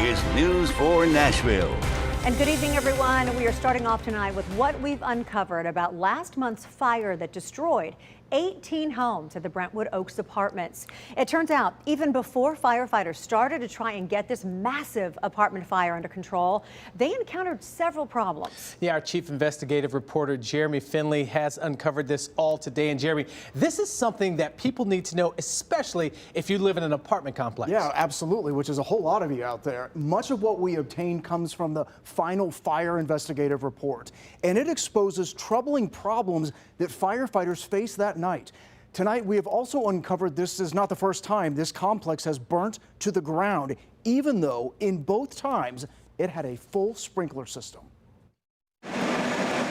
is News 4 Nashville. And good evening, everyone. We are starting off tonight with what we've uncovered about last month's fire that destroyed 18 homes at the Brentwood Oaks apartments. It turns out even before firefighters started to try and get this massive apartment fire under control, they encountered several problems. Yeah, our chief investigative reporter Jeremy Finley has uncovered this all today. And Jeremy, this is something that people need to know, especially if you live in an apartment complex. Yeah, absolutely, which is a whole lot of you out there. Much of what we obtained comes from the final fire investigative report, and it exposes troubling problems that firefighters face that night. Tonight, we have also uncovered this is not the first time this complex has burnt to the ground, even though in both times it had a full sprinkler system.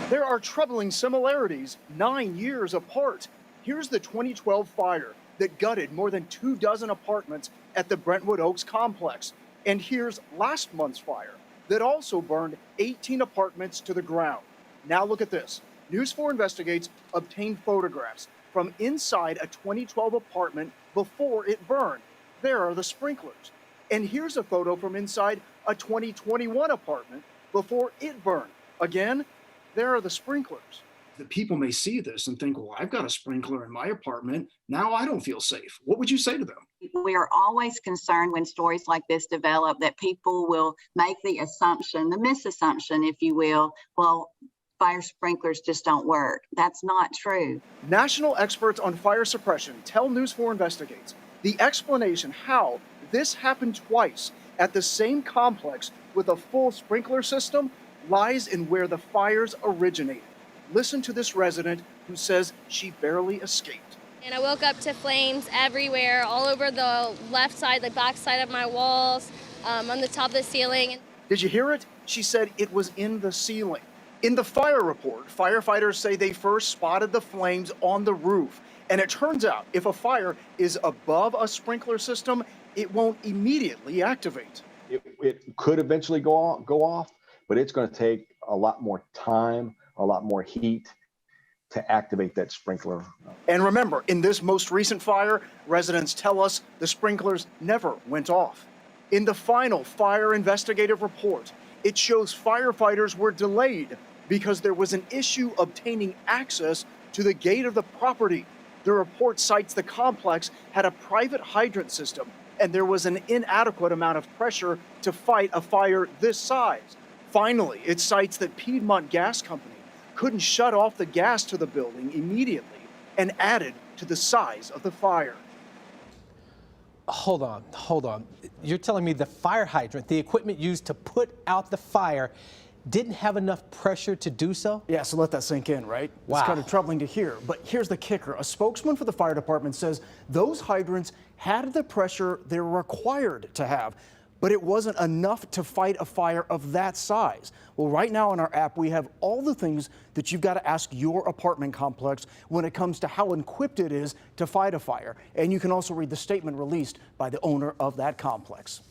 There are troubling similarities 9 years apart. Here's the 2012 fire that gutted more than 24 apartments at the Brentwood Oaks complex. And here's last month's fire that also burned 18 apartments to the ground. Now look at this. News 4 Investigates obtained photographs from inside a 2012 apartment before it burned. There are the sprinklers. And here's a photo from inside a 2021 apartment before it burned. Again, there are the sprinklers. The people may see this and think, well, I've got a sprinkler in my apartment. Now I don't feel safe. What would you say to them? We are always concerned when stories like this develop that people will make the assumption, the misassumption, if you will, well, fire sprinklers just don't work. That's not true. National experts on fire suppression tell News 4 Investigates the explanation how this happened twice at the same complex with a full sprinkler system lies in where the fires originated. Listen to this resident who says she barely escaped. And I woke up to flames everywhere, all over the left side, the back side of my walls, on the top of the ceiling. Did you hear it? She said it was in the ceiling. In the fire report, firefighters say they first spotted the flames on the roof. And it turns out if a fire is above a sprinkler system, it won't immediately activate. It could eventually go off, but it's going to take a lot more time, a lot more heat to activate that sprinkler. And remember, in this most recent fire, residents tell us the sprinklers never went off. In the final fire investigative report, it shows firefighters were delayed because there was an issue obtaining access to the gate of the property. The report cites the complex had a private hydrant system, and there was an inadequate amount of pressure to fight a fire this size. Finally, it cites that Piedmont Gas Company couldn't shut off the gas to the building immediately and added to the size of the fire. Hold on. You're telling me the fire hydrant, the equipment used to put out the fire, didn't have enough pressure to do so? Yeah, so let that sink in, right? Wow. It's kind of troubling to hear, but here's the kicker. A spokesman for the fire department says those hydrants had the pressure they're required to have, but it wasn't enough to fight a fire of that size. Well, right now on our app, we have all the things that you've got to ask your apartment complex when it comes to how equipped it is to fight a fire. And you can also read the statement released by the owner of that complex.